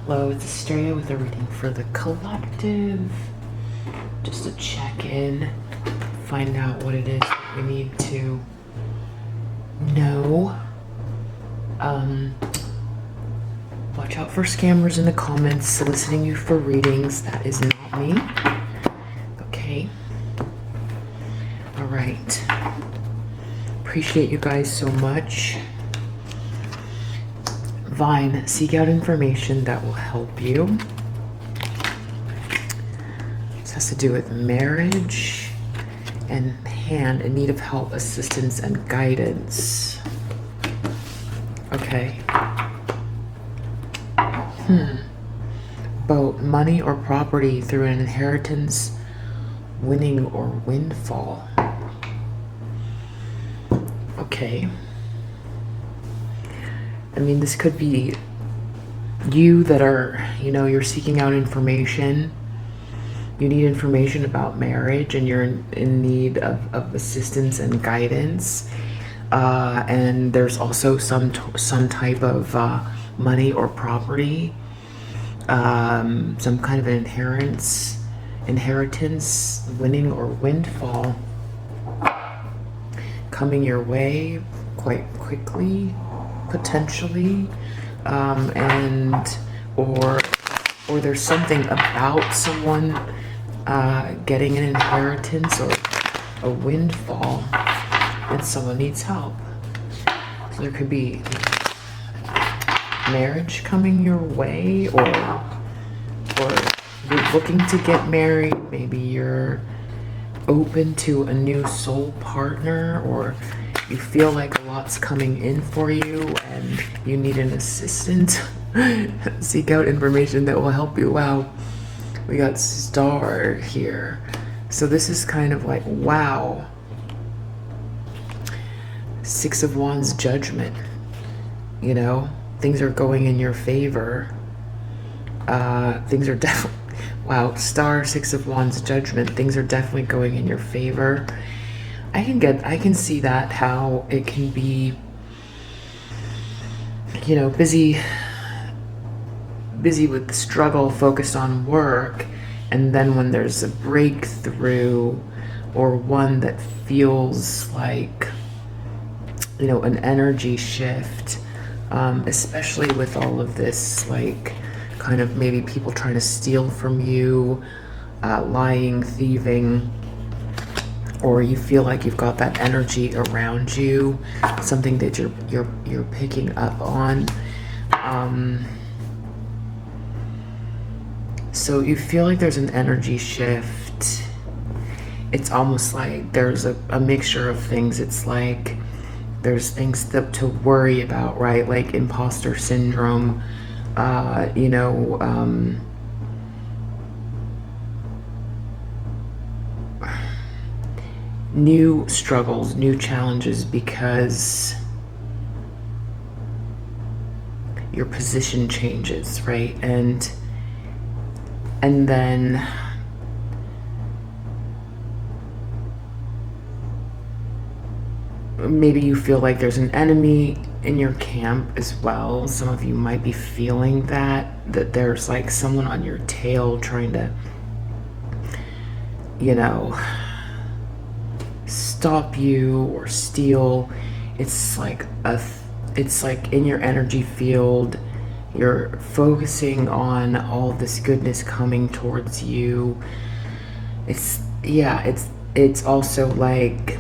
Hello, it's Asteria with a reading for the collective. Just to check in, find out what it is that we need to know. Watch out for scammers in the comments soliciting you for readings. That is not me. Okay. All right. Appreciate you guys so much. Vine, seek out information that will help you. This has to do with marriage and hand in need of help, assistance, and guidance. Okay. Boat, money or property through an inheritance, winning or windfall. Okay. I mean, this could be you that are, you're seeking out information. You need information about marriage and you're in need of assistance and guidance. And there's also some type of money or property, some kind of an inheritance, winning or windfall coming your way quite quickly. Potentially, or there's something about someone getting an inheritance or a windfall and someone needs help. So there could be marriage coming your way, or you're looking to get married. Maybe you're open to a new soul partner, or you feel like a lot's coming in for you and you need an assistant. Seek out information that will help you. Wow, we got Star here. So this is kind of like, wow. Six of Wands, judgment. Things are going in your favor. Things are definitely, wow, Star, Six of Wands, judgment. Things are definitely going in your favor. I can see that, how it can be, busy with the struggle, focused on work, and then when there's a breakthrough or one that feels like, an energy shift, especially with all of this, like, kind of maybe people trying to steal from you, lying, thieving, or you feel like you've got that energy around you, something that you're picking up on. So you feel like there's an energy shift. It's almost like there's a mixture of things. It's like there's things to worry about, right? Like imposter syndrome, new struggles, new challenges, because your position changes, right? And then maybe you feel like there's an enemy in your camp as well. Some of you might be feeling that there's like someone on your tail trying to, stop you or steal. It's like in your energy field, you're focusing on all this goodness coming towards you. It's also like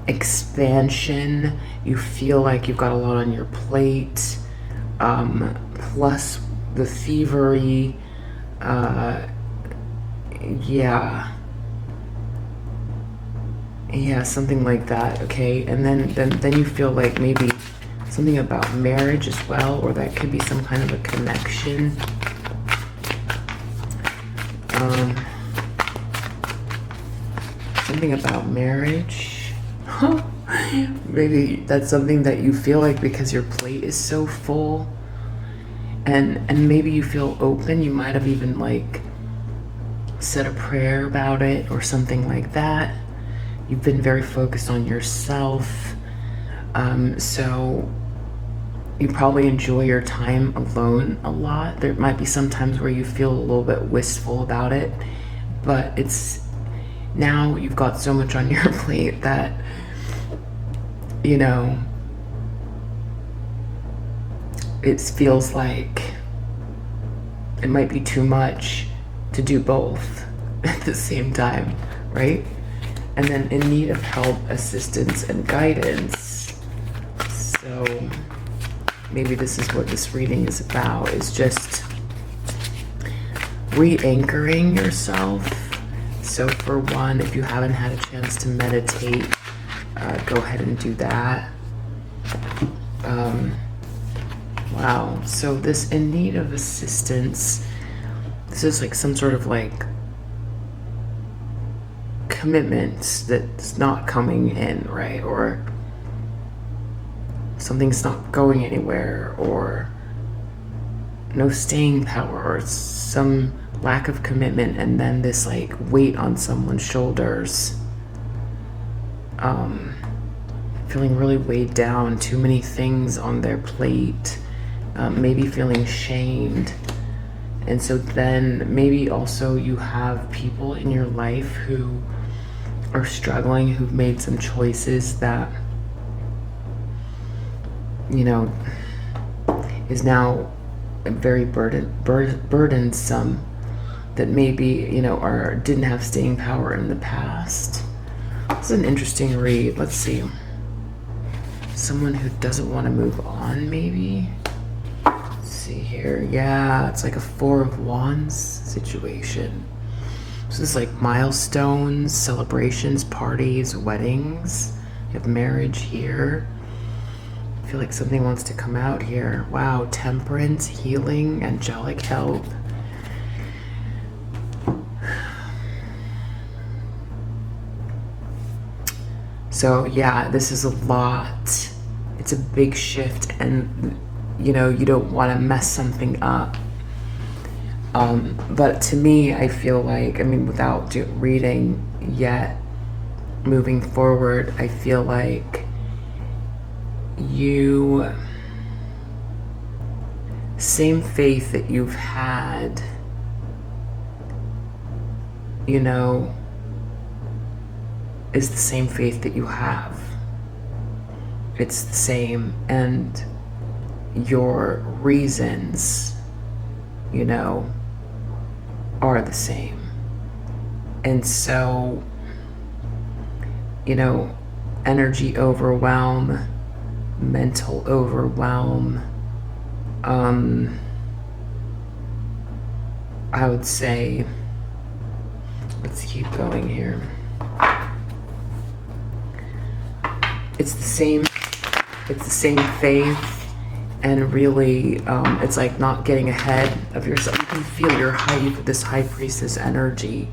expansion. You feel like you've got a lot on your plate, plus the thievery. Yeah, something like that. Okay, and then you feel like maybe something about marriage as well, or that could be some kind of a connection. Something about marriage. Maybe that's something that you feel like because your plate is so full, and maybe you feel open. You might have even like said a prayer about it or something like that. You've been very focused on yourself. So you probably enjoy your time alone a lot. There might be some times where you feel a little bit wistful about it, but it's now you've got so much on your plate that, you know, it feels like it might be too much to do both at the same time, right? And then in need of help, assistance, and guidance. So maybe this is what this reading is about, is just re-anchoring yourself. So for one, if you haven't had a chance to meditate, go ahead and do that. Wow, so this in need of assistance, this is like some sort of like commitment that's not coming in, right? Or something's not going anywhere, or no staying power, or some lack of commitment, and then this like weight on someone's shoulders. Feeling really weighed down, too many things on their plate, maybe feeling shamed. And so then maybe also you have people in your life who are struggling, who've made some choices that, you know, is now very burdensome, that maybe, you know, or didn't have staying power in the past. This is an interesting read. Let's see. Someone who doesn't want to move on, maybe. Let's see here. Yeah, it's like a 4 of Wands situation. So this is like milestones, celebrations, parties, weddings. You have marriage here. I feel like something wants to come out here. Wow, temperance, healing, angelic help. So yeah, this is a lot. It's a big shift, and you know, you don't want to mess something up. But to me, I feel like, I mean, without reading yet, moving forward, I feel like you, same faith that you've had, you know, is the same faith that you have. It's the same, and your reasons, you know, are the same. And so, you know, energy overwhelm, mental overwhelm, I would say, let's keep going here. It's the same faith, and really, it's like not getting ahead of yourself. You can feel this high priestess energy.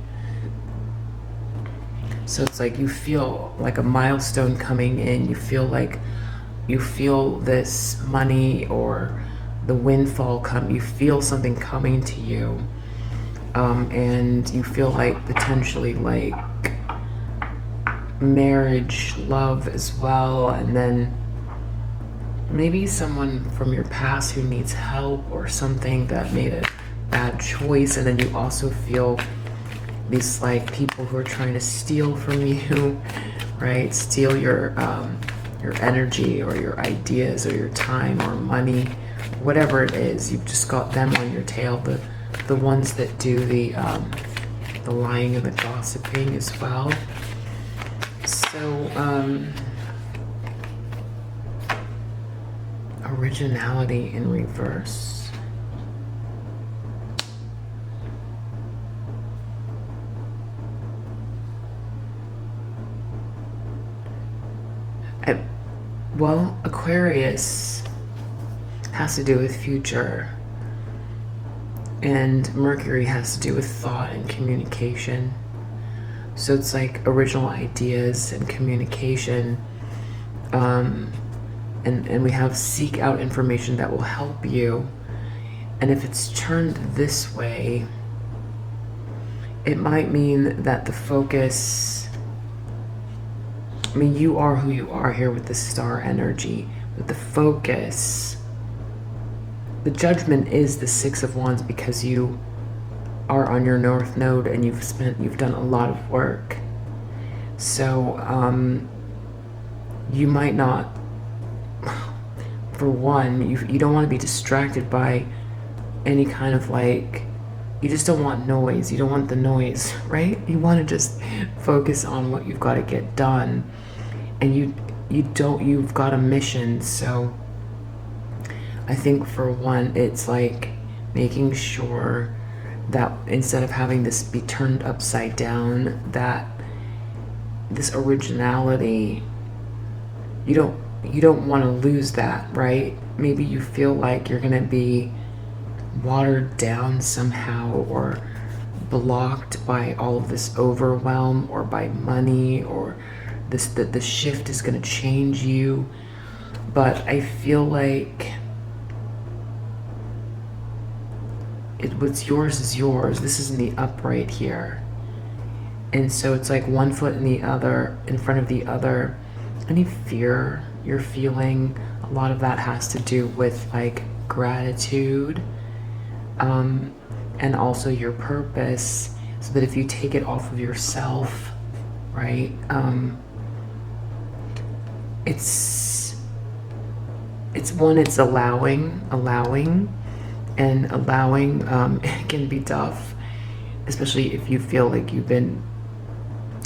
So it's like you feel like a milestone coming in. You feel this money or the windfall come. You feel something coming to you, and you feel like potentially like marriage, love as well, and then maybe someone from your past who needs help, or something that made a bad choice. And then you also feel these like people who are trying to steal from you, right? Steal your energy or your ideas or your time or money, whatever it is. You've just got them on your tail, the ones that do the lying and the gossiping as well. So originality in reverse. Well, Aquarius has to do with future, and Mercury has to do with thought and communication. So it's like original ideas and communication, and we have seek out information that will help you. And if it's turned this way, it might mean that the focus, I mean, you are who you are here with the star energy, but the focus the Judgment is the Six of Wands because you are on your North Node and you've done a lot of work. So you might not, for one, you don't want to be distracted by any kind of like, you just don't want noise. You don't want the noise, right? You want to just focus on what you've got to get done. And you've got a mission. So I think for one, it's like making sure that instead of having this be turned upside down, that this originality, you don't want to lose that, right? Maybe you feel like you're gonna be watered down somehow or blocked by all of this overwhelm or by money, or this that the shift is gonna change you. But I feel like what's yours is yours. This is in the upright here. And so it's like one foot in the other, in front of the other. Any fear you're feeling, a lot of that has to do with like gratitude, and also your purpose. So that if you take it off of yourself, right? It's allowing, and allowing can be tough, especially if you feel like you've been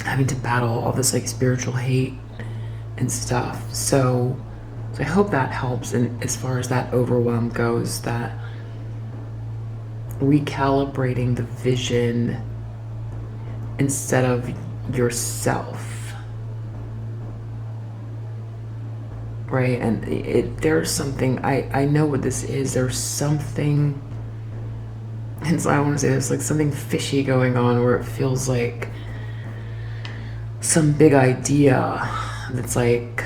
having to battle all this like spiritual hate and stuff. So I hope that helps. And as far as that overwhelm goes, that recalibrating the vision instead of yourself, right? And there's something, I know what this is. There's something, and so I want to say there's like something fishy going on where it feels like some big idea that's like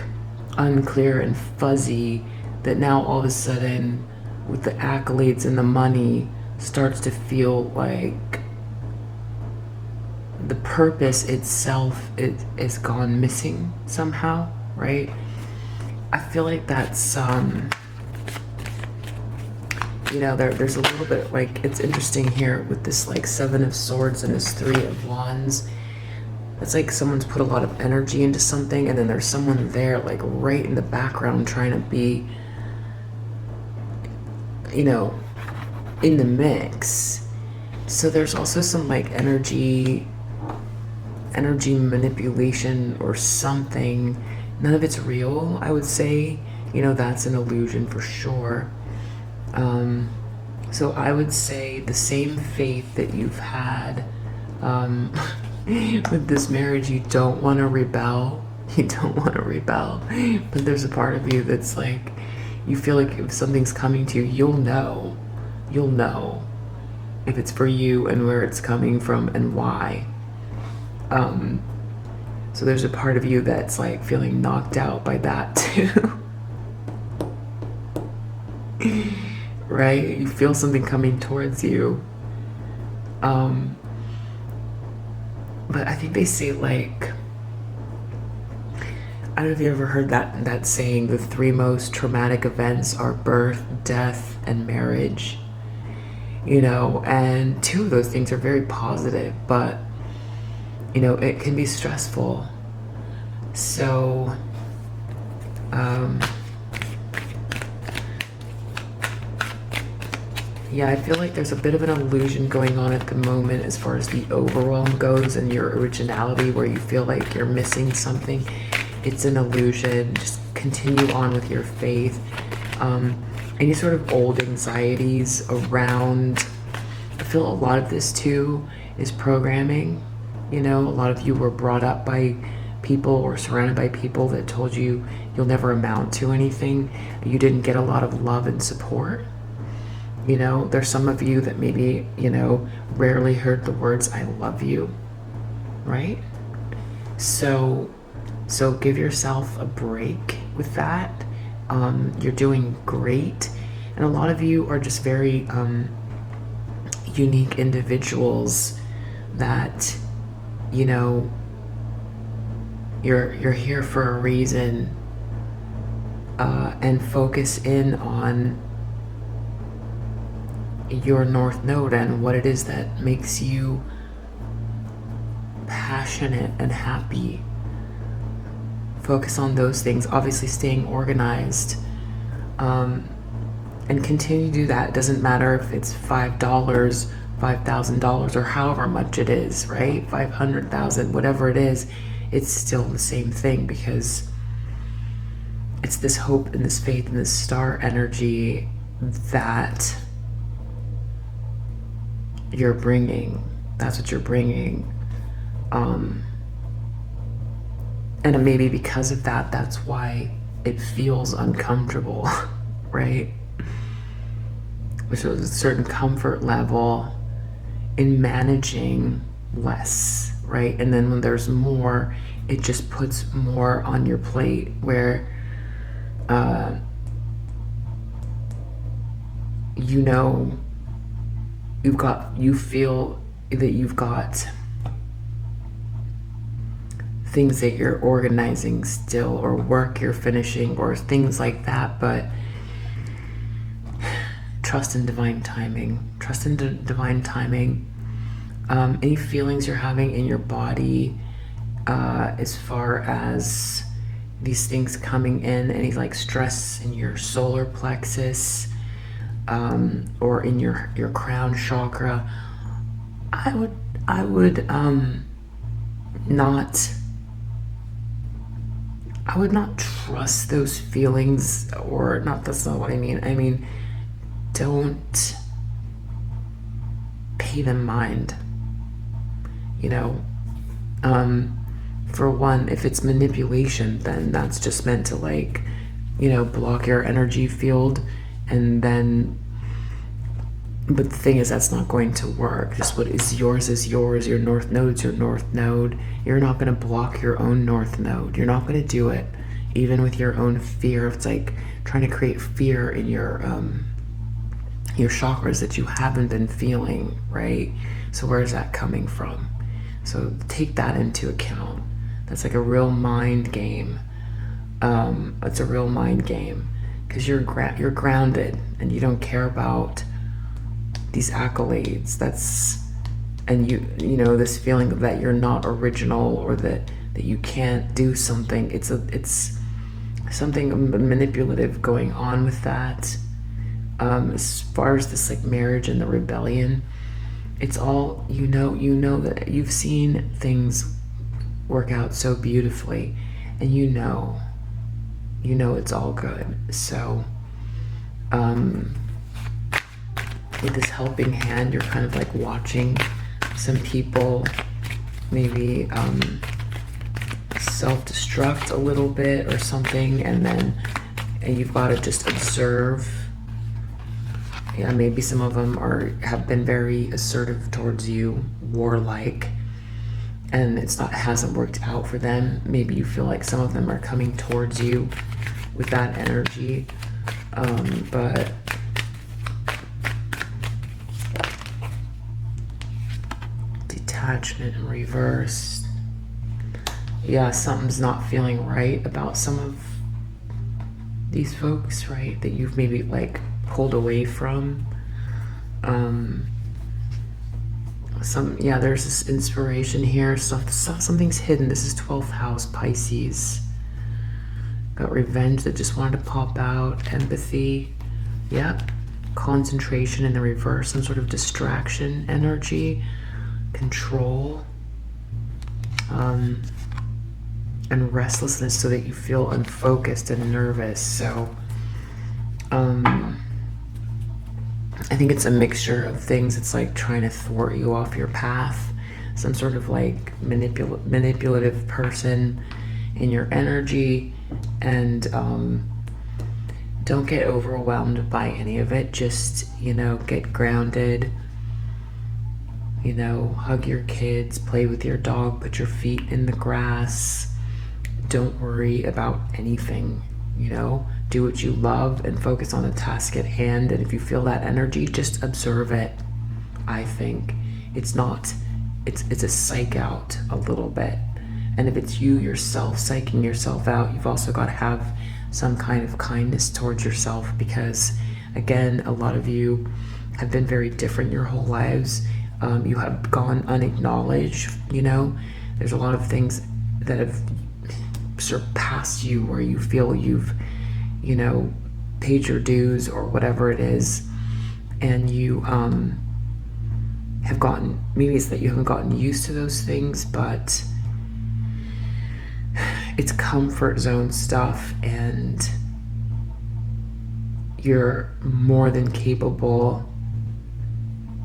unclear and fuzzy, that now all of a sudden with the accolades and the money starts to feel like the purpose itself is gone missing somehow, right? I feel like that's there's a little bit like, it's interesting here with this like Seven of Swords and this Three of Wands. It's like someone's put a lot of energy into something, and then there's someone there like right in the background trying to be, in the mix. So there's also some like energy manipulation or something. None of it's real, I would say. That's an illusion for sure. So I would say the same faith that you've had with this marriage, you don't want to rebel. But there's a part of you that's like, you feel like if something's coming to you, you'll know if it's for you and where it's coming from and why. So there's a part of you that's like feeling knocked out by that too. Right? You feel something coming towards you. But I think they say like, I don't know if you ever heard that saying, the three most traumatic events are birth, death, and marriage. And two of those things are very positive, but it can be stressful. So yeah, I feel like there's a bit of an illusion going on at the moment as far as the overwhelm goes and your originality, where you feel like you're missing something. It's an illusion. Just continue on with your faith. Any sort of old anxieties around, I feel a lot of this too is programming. A lot of you were brought up by people or surrounded by people that told you you'll never amount to anything. You didn't get a lot of love and support. There's some of you that maybe, rarely heard the words, I love you, right? So give yourself a break with that. You're doing great. And a lot of you are just very unique individuals that, you're here for a reason, and focus in on your North Node and what it is that makes you passionate and happy. Focus on those things, obviously staying organized, and continue to do that. It doesn't matter if it's $5, $5,000, or however much it is, right? 500,000, whatever it is, it's still the same thing, because it's this hope and this faith and this star energy that you're bringing. That's what you're bringing. And maybe because of that, that's why it feels uncomfortable, right? There's a certain comfort level in managing less, right? And then when there's more, it just puts more on your plate, where you know, you feel that you've got things that you're organizing still, or work you're finishing, or things like that, but trust in divine timing. Trust in divine timing. Any feelings you're having in your body, as far as these things coming in, any like stress in your solar plexus, or in your crown chakra, I would not trust those feelings, or not. That's not what I mean. I mean, don't pay them mind. You know, for one, if it's manipulation, then that's just meant to, like, you know, block your energy field, and then. But the thing is, that's not going to work. Just what is yours is yours. Your North Node's your North Node. You're not going to block your own North Node. You're not going to do it, even with your own fear. It's like trying to create fear in your chakras that you haven't been feeling, right? So where's that coming from? So take that into account. That's like a real mind game. It's a real mind game, because you're grounded and you don't care about these accolades. And you know, this feeling that you're not original, or that you can't do something. It's something manipulative going on with that. As far as this, like, marriage and the rebellion, it's all, you know that you've seen things work out so beautifully, and you know it's all good. So with this helping hand, you're kind of like watching some people maybe self-destruct a little bit or something, and you've got to just observe. Yeah, maybe some of them have been very assertive towards you, warlike, and hasn't worked out for them. Maybe you feel like some of them are coming towards you with that energy, but detachment in reverse. Yeah, something's not feeling right about some of these folks, right? That you've maybe, like, pulled away from. There's this inspiration here. Something's hidden. This is 12th house, Pisces. Got revenge that just wanted to pop out. Empathy. Yep. Concentration in the reverse. Some sort of distraction energy. Control. And restlessness, so that you feel unfocused and nervous. So I think it's a mixture of things. It's like trying to thwart you off your path. Some sort of like manipulative person in your energy. And don't get overwhelmed by any of it. Just, get grounded. Hug your kids, play with your dog, put your feet in the grass. Don't worry about anything, do what you love and focus on the task at hand. And if you feel that energy, just observe it. I think it's a psych-out a little bit. And if it's you yourself psyching yourself out, you've also got to have some kind of kindness towards yourself, because again, a lot of you have been very different your whole lives. You have gone unacknowledged, you know. There's a lot of things that have surpassed you where you feel you've, you know, paid your dues or whatever it is, and you have gotten, maybe it's that you haven't gotten used to those things, but it's comfort zone stuff, and you're more than capable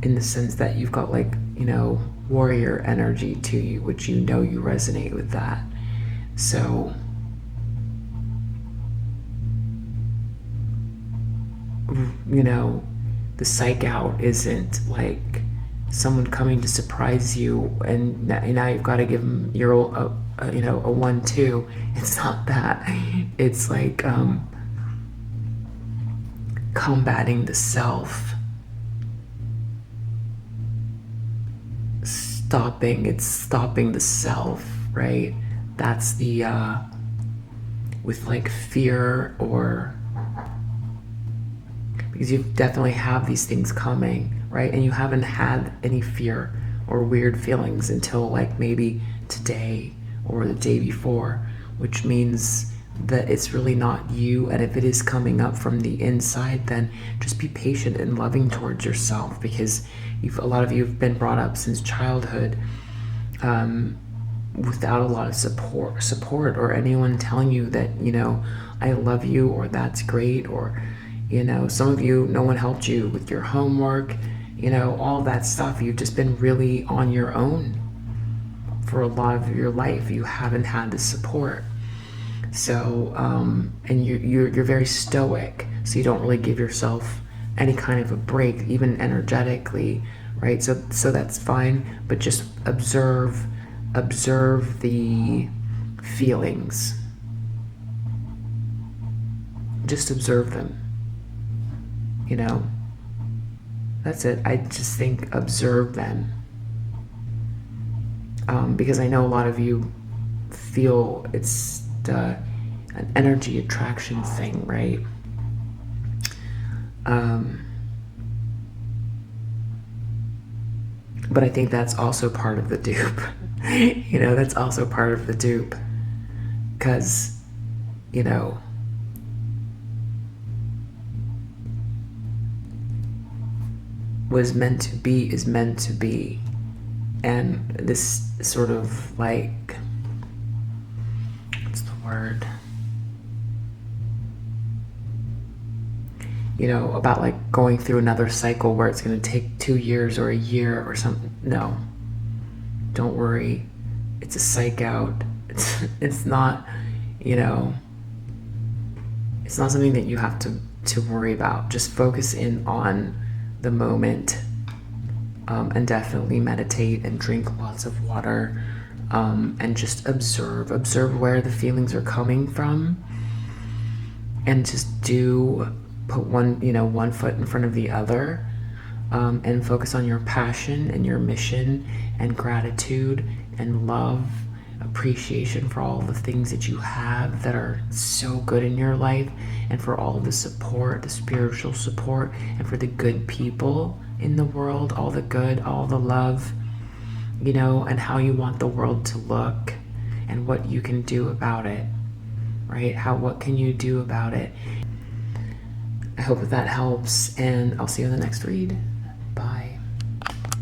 in the sense that you've got, like, you know, warrior energy to you, which you know you resonate with that. So you know, the psych-out isn't like someone coming to surprise you and now you've got to give them your old, you know, a 1-2. It's not that. It's like combating the self, stopping the self, right? That's the with like fear, or because you definitely have these things coming, right? And you haven't had any fear or weird feelings until like maybe today or the day before, which means that it's really not you. And if it is coming up from the inside, then just be patient and loving towards yourself, because a lot of you have been brought up since childhood without a lot of support or anyone telling you that, you know, I love you, or that's great, or, you know, some of you, no one helped you with your homework, you know, all that stuff. You've just been really on your own for a lot of your life. You haven't had the support. So, and you're very stoic, so you don't really give yourself any kind of a break, even energetically, right? So that's fine, but just observe the feelings. Just observe them. You know, that's it. I just think observe them. Because I know a lot of you feel it's an energy attraction thing, right? But I think that's also part of the dupe. You know, that's also part of the dupe. Because, you know, what is meant to be is meant to be. And this sort of like, what's the word? You know, about like going through another cycle where it's going to take 2 years or a year or something. No, don't worry. It's a psych-out. It's not, you know, it's not something that you have to worry about. Just focus in on the moment, and definitely meditate and drink lots of water, and just observe where the feelings are coming from, and just put one foot in front of the other, and focus on your passion and your mission and gratitude and love, appreciation for all the things that you have that are so good in your life, and for all the support, the spiritual support, and for the good people in the world, all the good, all the love, you know, and how you want the world to look and what you can do about it, right? What can you do about it? I hope that helps, and I'll see you in the next read.